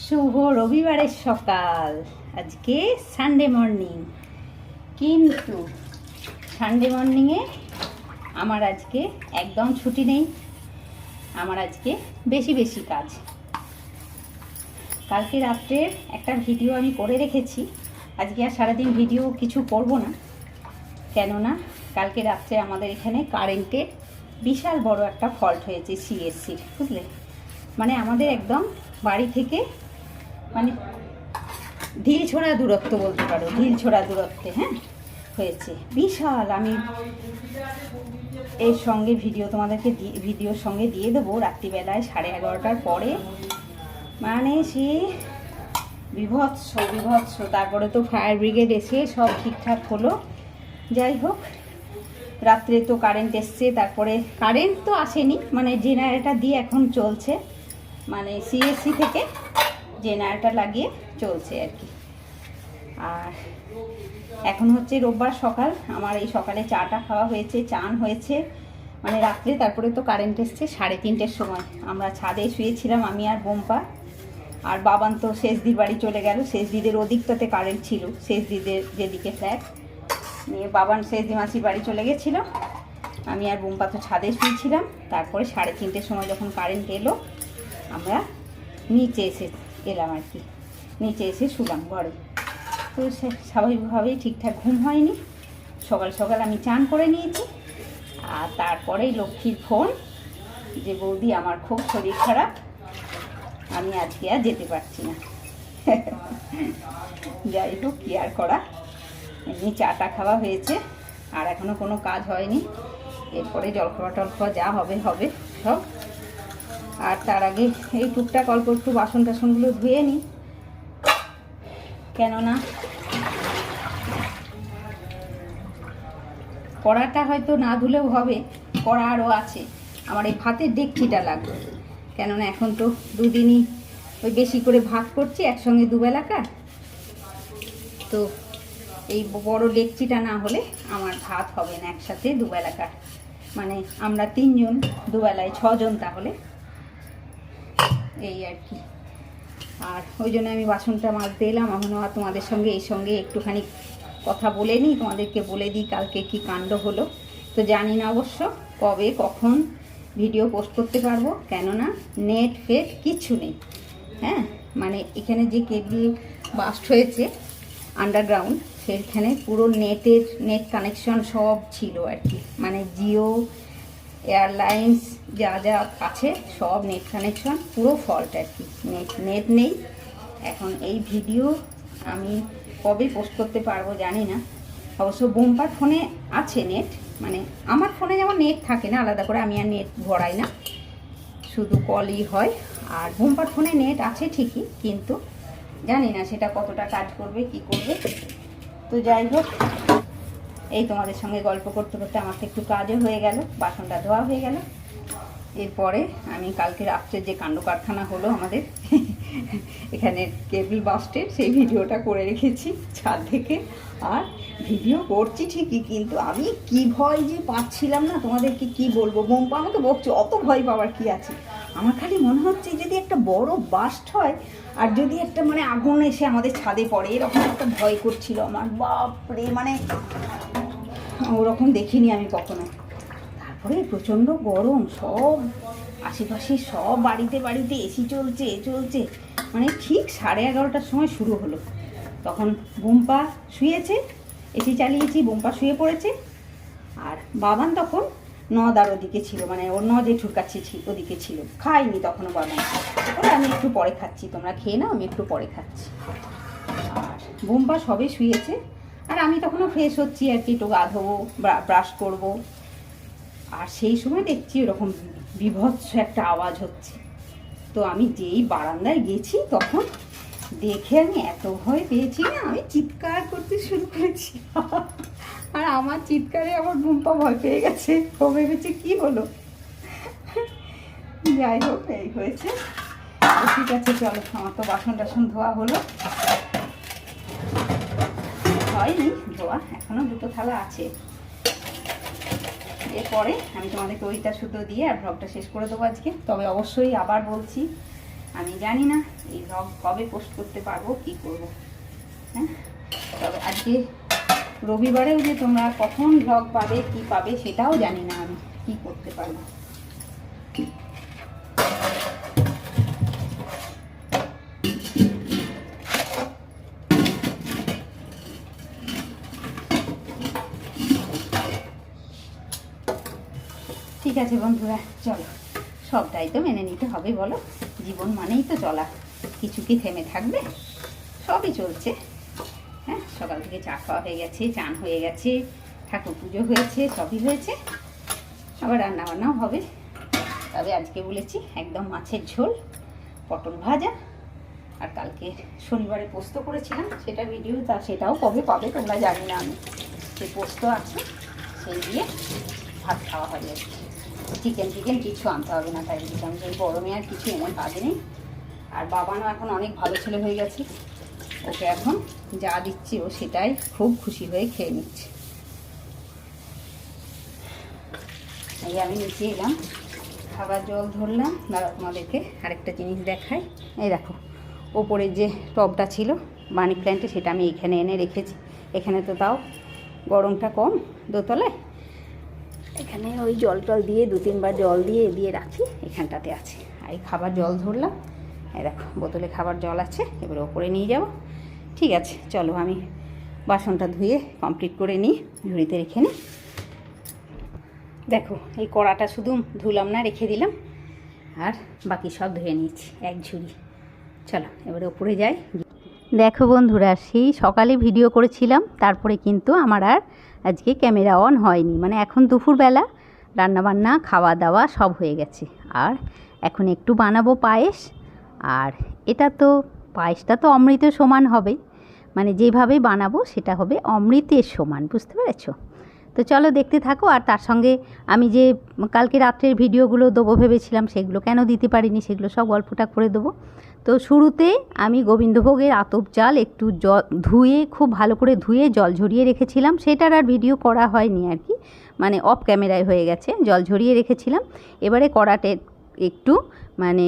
শুভ রবিবারের সকাল। আজকে সানডে মর্নিং, কিন্তু সানডে মর্নিংয়ে আমার আজকে একদম ছুটি নেই। আমার আজকে বেশি বেশি কাজ। কালকে রাত্রে একটা ভিডিও আমি করে রেখেছি। আজকে আর সারাদিন ভিডিও কিছু করব না, কেননা কালকে রাত্রে আমাদের এখানে কারেন্টের বিশাল বড় একটা ফল্ট হয়েছে সিএসসির, বুঝলে। মানে আমাদের একদম বাড়ি থেকে মানে ঢিল ছোড়া দূরত্ব বলতে পারো, ঢিল ছোড়া দূরত্বে হয়েছে বিশাল। আমি এর সঙ্গে ভিডিও তোমাদেরকে ভিডিওর সঙ্গে দিয়ে দেবো রাত্রিবেলায় 11:30টার পরে। মানে সে বিভৎস বিভৎস। তারপরে তো ফায়ার ব্রিগেড এসে সব ঠিকঠাক হলো। যাই হোক, রাত্রে তো কারেন্ট এসছে, তারপরে কারেন্ট তো আসেনি, মানে জেনারেটর দিয়ে এখন চলছে, মানে সিএসসি থেকে জেনারেটর লাগিয়ে চলছে আর কি। আর এখন হচ্ছে রোববার সকাল। আমার এই সকালে চাটা খাওয়া হয়েছে, চান হয়েছে মানে রাত্রে। তারপরে তো কারেন্ট এসছে 3:30টার সময়। আমরা ছাদে শুয়েছিলাম, আমি আর বোম্পা। আর বাবান তো শেষদির বাড়ি চলে গেল। শেষদিদের ওদিকটাতে কারেন্ট ছিল, শেষদিদের যেদিকে ফ্ল্যাট নিয়ে বাবান শেষদি মাসির বাড়ি চলে গেছিলো। আমি আর বোম্পা তো ছাদে শুয়েছিলাম। তারপরে 3:30টার সময় যখন কারেন্ট এলো, আমরা নিচে এলাম আর কি। নিচে এসে শুলাম ঘরে। তো স্বাভাবিকভাবেই ঠিকঠাক ঘুম হয়নি। সকাল সকাল আমি চান করে নিয়েছি। আর তারপরেই লক্ষ্মীর ফোন যে বৌদি আমার খুব শরীর খারাপ, আমি আজকে আর যেতে পারছি না। যাই হোক, কি আর করা। এমনি চাটা খাওয়া হয়েছে, আর এখনও কোনো কাজ হয়নি। এরপরে জলখাওয়া টলখাওয়া যা হবে হবে সব। আর তার আগে এই টুকটাক অল্প একটু বাসন টাসনগুলো ধুয়ে নিই, কেননা কড়াটা হয়তো না ধুলেও হবে, কড়া আরও আছে। আমার এই ভাতের ডেকচিটা লাগবে, কেননা এখন তো দুদিনই ওই বেশি করে ভাত করছি একসঙ্গে দুবেলাকার। তো এই বড় ডেকচিটা না হলে আমার ভাত হবে না একসাথে দুবেলাকার। মানে আমরা 3 জন, দুবেলায় 6 জন, তাহলে এই আর কি। আর ওই জন্য আমি বাসনটা মাজতে এলাম। আমি তোমাদের সঙ্গে এই সঙ্গে একটুখানি কথা বলে নিই, তোমাদেরকে বলে দিই কালকে কি কাণ্ড হলো। তো জানি না অবশ্য কবে কখন ভিডিও পোস্ট করতে পারবো, কেননা নেট ফেট কিচ্ছু নেই। মানে এখানে যে কেবল বাস্ট হয়েছে আন্ডারগ্রাউন্ড, সেখানে পুরো নেট কানেকশন সব ছিল আর কি। মানে জিও, এয়ারলাইন্স যা যা আছে সব নেট কানেকশন পুরো ফল্ট আর কি। নেট নেই। এখন এই ভিডিও আমি কবে পোস্ট করতে পারবো জানি না। অবশ্য বোম্পার ফোনে আছে নেট, মানে আমার ফোনে যেমন নেট থাকে না আলাদা করে, আমি আর নেট ভরাই না, শুধু কলই হয়। আর বোম্পার ফোনে নেট আছে ঠিকই, কিন্তু জানি না সেটা কতটা কাজ করবে কি করবে। তো যাই হোক, এই তোমাদের সঙ্গে গল্প করতে করতে আমার তো একটু কাজও হয়ে গেল, বাসনটা ধোয়া হয়ে গেল। এরপরে আমি কালকে রাত্রে যে কাণ্ড কারখানা হলো আমাদের এখানে কেবল বাস্টের, সেই ভিডিওটা করে রেখেছি ছাদ থেকে। আর ভিডিও করছি ঠিকই, কিন্তু আমি কি ভয় যে পাচ্ছিলাম না, তোমাদেরকে কি বলবো। বোম্পা আমাকে বকছে, অত ভয় পাওয়ার কি আছে। আমার খালি মনে হচ্ছে যদি একটা বড় বাস্ট হয় আর যদি একটা মানে আগুন এসে আমাদের ছাদে পড়ে, এরকম একটা ভয় করছিল আমার। বাপরে, মানে ওরকম দেখিনি আমি কখনো। তারপরে প্রচণ্ড গরম, সব আশেপাশে সব বাড়িতে বাড়িতে এসি চলছে। মানে ঠিক 11:30টার সময় শুরু হলো। তখন বোম্পা শুয়েছে, এসি চালিয়েছি, বোম্পা শুয়ে পড়েছে। আর বাবান তখন নদার ওদিকে ছিল, মানে ওর জেঠুর কাছে ওদিকে ছিল। খাইনি তখনও বাবান, ওরা আমি একটু পরে খাচ্ছি, তোমরা খেয়ে নাও, আমি একটু পরে খাচ্ছি। আর বোম্পা সবে শুয়েছে, আর আমি তখনও ফ্রেশ হচ্ছি আর কি, একটু গা ধোবো, ব্রাশ করবো। আর সেই সময় দেখছি এরকম বিভৎস একটা আওয়াজ হচ্ছে। তো আমি যেই বারান্দায় গেছি, তখন দেখে আমি এত ভয় পেয়েছি না, আমি চিৎকার করতে শুরু করেছি। আর আমার চিৎকারে আমার বোম্পা ভয় পেয়ে গেছে, ও ভেবেছে কি হলো। যাই হোক, এই হয়েছে। ঠিক আছে, চলো, আমার তো বাসন টাসন ধোয়া হলো, হয়নি ধোয়া, এখনো 2টো থালা আছে। এরপরে আমি তোমাদেরকে ওইটা সুতো দিয়ে আর ভ্লগটা শেষ করে দেবো আজকে। তবে অবশ্যই আবার বলছি, আমি জানি না এই ভ্লগ কবে পোস্ট করতে পারবো, কি করব। হ্যাঁ, তবে আজকে রবিবারেও যে তোমরা কখন ভ্লগ পাবে কি পাবে সেটাও জানি না, আমি কি করতে পারবো। ঠিক আছে বন্ধুরা, চলো, সবটাই তো মেনে নিতে হবে বলো, জীবন মানেই তো চলা, কিছু কি থেমে থাকবে? সবই চলছে। হ্যাঁ, সকাল থেকে চা খাওয়া হয়ে গেছে, চান হয়ে গেছে, ঠাকুর পুজো হয়েছে, সবই হয়েছে, আবার রান্নাবান্নাও হবে। তবে আজকে বলেছি একদম মাছের ঝোল, পটল ভাজা, আর কালকে শনিবারে পোস্ত করেছিলাম সেটা ভিডিও, সেটাও কবে পাবে তোমরা জানি না। আমি সেই পোস্ত আছে, সেই দিয়ে ভাত খাওয়া হবে। চিকেন কিছু আনতে হবে না, তাই দিলাম যে গরমে আর কিছু এমন কাজ নেই। আর বাবানও এখন অনেক ভালো ছেলে হয়ে গেছে, ওকে এখন যা দিচ্ছি ও সেটাই খুব খুশি হয়ে খেয়ে নিচ্ছে। এই আমি নিচে এলাম, খাবার জল ধরলাম। দাঁড়া, তোমাদেরকে আরেকটা জিনিস দেখাই। এই দেখো, ওপরের যে টবটা ছিল মানি প্ল্যান্টে, সেটা আমি এখানে এনে রেখেছি। এখানে তো তাও গরমটা কম দোতলায়, এখানে ওই জল দিয়ে 2-3 বার জল দিয়ে রাখি, এখানটাতে আছে। আর এই খাবার জল ধরলাম, এই দেখো বোতলে খাবার জল আছে, এবার ওপরে নিয়ে যাব। ঠিক আছে, চলো আমি বাসনটা ধুয়ে কমপ্লিট করে নিই, ঝুড়িতে রেখে নিই। দেখো এই কড়াটা শুধু ধুলাম না, রেখে দিলাম, আর বাকি সব ধুয়ে নিচ্ছি এক ঝুড়ি। চলো এবারে ওপরে যাই। দেখো বন্ধুরা, সেই সকালে ভিডিও করেছিলাম, তারপরে কিন্তু আমার আর আজকে ক্যামেরা অন হয়নি। মানে এখন দুপুরবেলা রান্নাবান্না খাওয়া দাওয়া সব হয়ে গেছে, আর এখন একটু বানাবো পায়েস। আর এটা তো পায়েসটা তো অমৃতের সমান হবে, মানে যেভাবে বানাবো সেটা হবে অমৃতের সমান, বুঝতে পেরেছো? তো চলো দেখতে থাকো। আর তার সঙ্গে আমি যে কালকে রাত্রের ভিডিওগুলো দেবো ভেবেছিলাম, সেগুলো কেন দিতে পারিনি, সেগুলো সব গল্পটা করে দেবো। তো শুরুতে আমি গোবিন্দভোগের আতপ চাল একটু ধুয়ে, খুব ভালো করে ধুয়ে জল ঝরিয়ে রেখেছিলাম। সেটার আর ভিডিও করা হয়নি আর কি, মানে অফ ক্যামেরায় হয়ে গেছে, জল ঝরিয়ে রেখেছিলাম। এবারে কড়াতে একটু মানে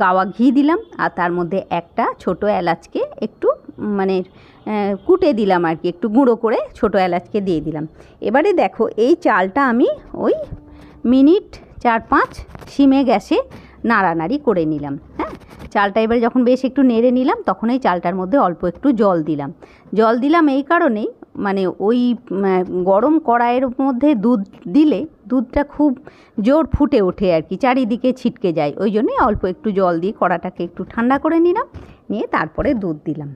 গাওয়া ঘি দিলাম, আর তার মধ্যে একটা ছোটো এলাচকে একটু মানে কুটে দিলাম আর কি, একটু গুঁড়ো করে ছোটো এলাচকে দিয়ে দিলাম। এবারে দেখো এই চালটা আমি ওই মিনিট 4-5 সিমে গ্যাসে নাড়ানাড়ি করে নিলাম। হ্যাঁ, চালটা এবারে যখন বেশ একটু নেড়ে নিলাম, তখন এই চালটার মধ্যে অল্প একটু জল দিলাম এই কারণেই, মানে ওই গরম কড়াইয়ের মধ্যে দুধ দিলে দুধটা খুব জোর ফুটে ওঠে আর কি, চারিদিকে ছিটকে যায়, ওই জন্যই অল্প একটু জল দিয়ে কড়াটাকে একটু ঠান্ডা করে নিলাম, নিয়ে তারপরে দুধ দিলাম।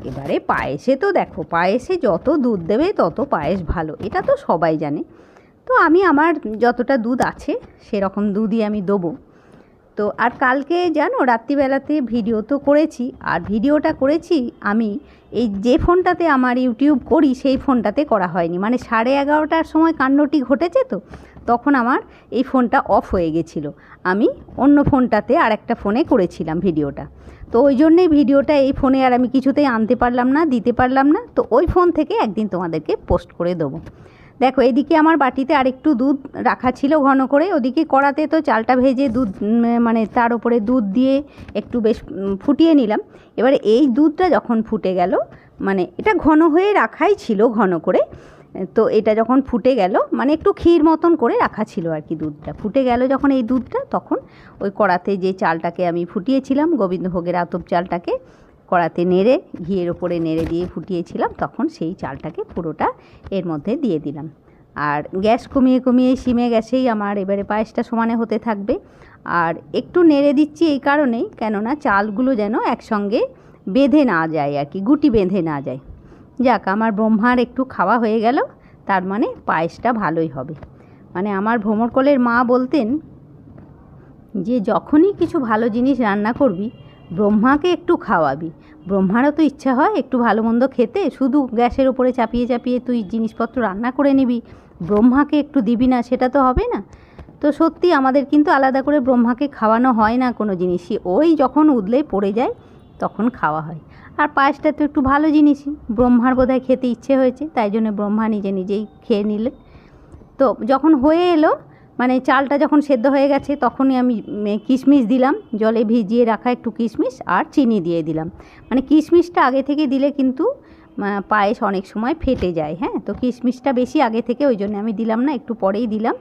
এবারে পায়েসে তো দেখো, পায়েসে যত দুধ দেবে তত পায়েস ভালো, এটা তো সবাই জানে। তো আমি আমার যতটা দুধ আছে সেরকম দুধই আমি দেবো। তো আর কালকে জানো রাত্রিবেলাতে ভিডিও তো করেছি, আর ভিডিওটা করেছি আমি এই যে ফোনটাতে আমার ইউটিউব করি সেই ফোনটাতে করা হয়নি, মানে 11:30টার সময় কাণ্ডটি ঘটেছে, তো তখন আমার এই ফোনটা অফ হয়ে গেছিলো। আমি অন্য ফোনটাতে আর একটা ফোনে করেছিলাম ভিডিওটা, তো ওই জন্যেই ভিডিওটা এই ফোনে আর আমি কিছুতেই আনতে পারলাম না, দিতে পারলাম না। তো ওই ফোন থেকে একদিন তোমাদেরকে পোস্ট করে দেবো। দেখো এদিকে আমার বাটিতে আরেকটু দুধ রাখা ছিল ঘন করে, ওদিকে কড়াতে তো চালটা ভেজে দুধ মানে তার উপরে দুধ দিয়ে একটু বেশ ফুটিয়ে নিলাম। এবারে এই দুধটা যখন ফুটে গেল, মানে এটা ঘন হয়ে রাখাই ছিল ঘন করে, তো এটা যখন ফুটে গেল, মানে একটু ক্ষীর মতন করে রাখা ছিল আর কি, দুধটা ফুটে গেল যখন এই দুধটা, তখন ওই কড়াতে যে চালটাকে আমি ফুটিয়েছিলাম, গোবিন্দভোগের আতপ চালটাকে কড়াতে নেড়ে, ঘিয়ের ওপরে নেড়ে দিয়ে ফুটিয়েছিলাম, তখন সেই চালটাকে পুরোটা এর মধ্যে দিয়ে দিলাম। আর গ্যাস কমিয়ে সিমে গ্যাসেই আমার এবারে পায়েসটা সমানে হতে থাকবে। আর একটু নেড়ে দিচ্ছি এই কারণেই, কেননা চালগুলো যেন একসঙ্গে বেঁধে না যায় আর কি, গুটি বেঁধে না যায়। যাক, আমার ব্রহ্মার একটু খাওয়া হয়ে গেল, তার মানে পায়েসটা ভালোই হবে। মানে আমার ভ্রমরকলের মা বলতেন যে যখনই কিছু ভালো জিনিস রান্না করবি ব্রহ্মাকে একটু খাওয়াবি, ব্রহ্মারও তো ইচ্ছা হয় একটু ভালো মন্দ খেতে, শুধু গ্যাসের ওপরে চাপিয়ে তুই জিনিসপত্র রান্না করে নিবি, ব্রহ্মাকে একটু দিবি না, সেটা তো হবে না। তো সত্যি আমাদের কিন্তু আলাদা করে ব্রহ্মাকে খাওয়ানো হয় না কোনো জিনিসই, ওই যখন উদলে পড়ে যায় তখন খাওয়া হয়। আর পায়েসটা তো একটু ভালো জিনিসই, ব্রহ্মার বোধহয় খেতে ইচ্ছে হয়েছে, তাই জন্য ব্রহ্মা নিজেই খেয়ে নিলেন। তো যখন হয়ে এলো, মানে চালটা যখন সেদ্ধ হয়ে গেছে তখনই আমি কিশমিশ দিলাম, জলে ভিজিয়ে রাখা একটু কিশমিশ, আর চিনি দিয়ে দিলাম। মানে কিশমিশটা আগে থেকে দিলে কিন্তু পায়েস অনেক সময় ফেটে যায়। হ্যাঁ, তো কিশমিশটা বেশি আগে থেকে, ওই জন্য আমি দিলাম না, একটু পরেই দিলাম।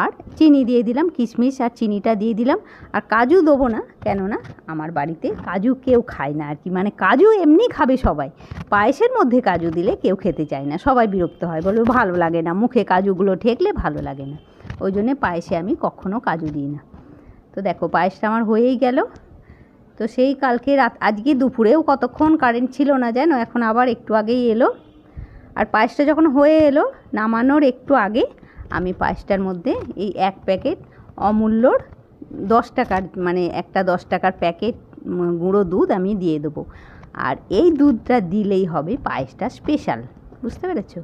আর চিনি দিয়ে দিলাম, কিশমিশ আর চিনিটা দিয়ে দিলাম। আর কাজু দেবো না, কেননা আমার বাড়িতে কাজু কেউ খায় না আর কি। মানে কাজু এমনি খাবে সবাই, পায়েসের মধ্যে কাজু দিলে কেউ খেতে চায় না, সবাই বিরক্ত হয়, বলবে ভালো লাগে না, মুখে কাজুগুলো ঠেকলে ভালো লাগে না। ওই জন্যে পায়েসে আমি কখনও কাজু দিই না। তো দেখো পায়েসটা আমার হয়েই গেল। তো সেই কালকে আজকে দুপুরেও কতক্ষণ কারেন্ট ছিল না জানো, এখন আবার একটু আগেই এলো। আর পায়েসটা যখন হয়ে এলো, নামানোর একটু আগে আমি পায়েসটার মধ্যে এই 1 প্যাকেট অমূল্যর 10 টাকার, মানে একটা 10 টাকার প্যাকেট গুঁড়ো দুধ আমি দিয়ে দেবো। আর এই দুধটা দিলেই হবে পায়েসটা স্পেশাল, বুঝতে পেরেছো?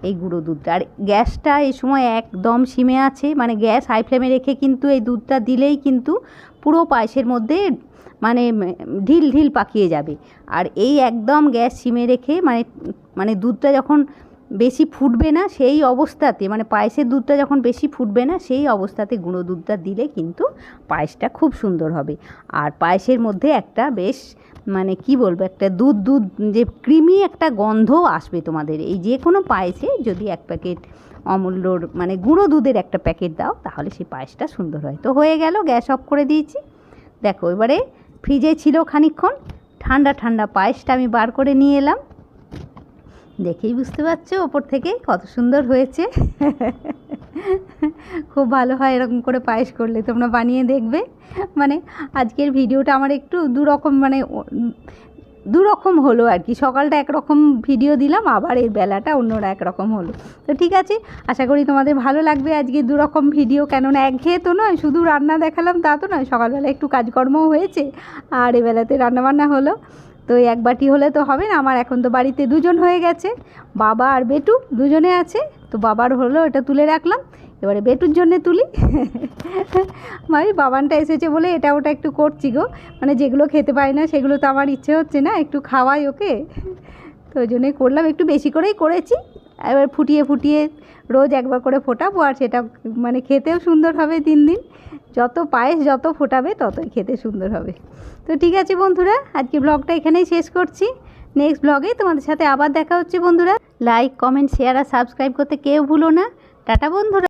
এই গুঁড়ো দুধটা। আর গ্যাসটা এই সময় একদম সিমে আছে, মানে গ্যাস হাই ফ্লেমে রেখে কিন্তু এই দুধটা দিলেই কিন্তু পুরো পায়েসের মধ্যে মানে ঢিল ঢিল পাকিয়ে যাবে। আর এই একদম গ্যাস সিমে রেখে মানে দুধটা যখন বেশি ফুটবে না সেই অবস্থাতে, মানে পায়েসের দুধটা যখন বেশি ফুটবে না সেই অবস্থাতে গুঁড়ো দুধটা দিলে কিন্তু পায়েসটা খুব সুন্দর হবে। আর পায়েসের মধ্যে একটা বেশ মানে কি বলবো, একটা দুধ দুধ যে ক্রিমি একটা গন্ধ আসবে তোমাদের। এই যে কোনো পায়েসে যদি 1 প্যাকেট অমূল্যর মানে গুঁড়ো দুধের একটা প্যাকেট দাও, তাহলে সেই পায়েসটা সুন্দর হয়। তো হয়ে গেল, গ্যাস অফ করে দিয়েছি। দেখো এবারে ফ্রিজে ছিল খানিকক্ষণ, ঠান্ডা ঠান্ডা পায়েসটা আমি বার করে নিয়ে এলাম। দেখেই বুঝতে পারছো ওপর থেকে কত সুন্দর হয়েছে। খুব ভালো হয় এরকম করে পায়েস করলে, তোমরা বানিয়ে দেখবে। মানে আজকের ভিডিওটা আমার একটু দুরকম হলো আর কি। সকালটা একরকম ভিডিও দিলাম, আবার এই বেলাটা অন্যরা একরকম হলো। তো ঠিক আছে, আশা করি তোমাদের ভালো লাগবে আজকে দুরকম ভিডিও। কেননা একঘেয়ে তো নয়, শুধু রান্না দেখালাম তা তো নয়, সকালবেলা একটু কাজকর্মও হয়েছে আর এবেলাতে রান্নাবান্না হলো। তো 1 বাটি হলে তো হবে না, আমার এখন তো বাড়িতে 2 জন হয়ে গেছে, বাবা আর বেটু দুজনে আছে। তো বাবার হলো, এটা তুলে রাখলাম, এবারে বেটুর জন্যে তুলি। ভাই বাবানটা এসেছে বলে এটা ওটা একটু করছি গো, মানে যেগুলো খেতে পারি না সেগুলো তো আমার ইচ্ছে হচ্ছে না, একটু খাওয়াই ওকে। তো ওই জন্যই করলাম, একটু বেশি করেই করেছি। এবার ফুটিয়ে ফুটিয়ে রোজ একবার করে ফোটাবো, আর সেটা মানে খেতেও সুন্দর হবে। দিন দিন যত পায়েস যত ফোটাবে ততই খেতে সুন্দর হবে। তো ঠিক আছে বন্ধুরা, আজকে ব্লগটা এখানেই শেষ করছি। নেক্সট ব্লগে তোমাদের সাথে আবার দেখা হচ্ছে বন্ধুরা। লাইক, কমেন্ট, শেয়ার আর সাবস্ক্রাইব করতে কেউ ভুলো না। টাটা বন্ধুরা।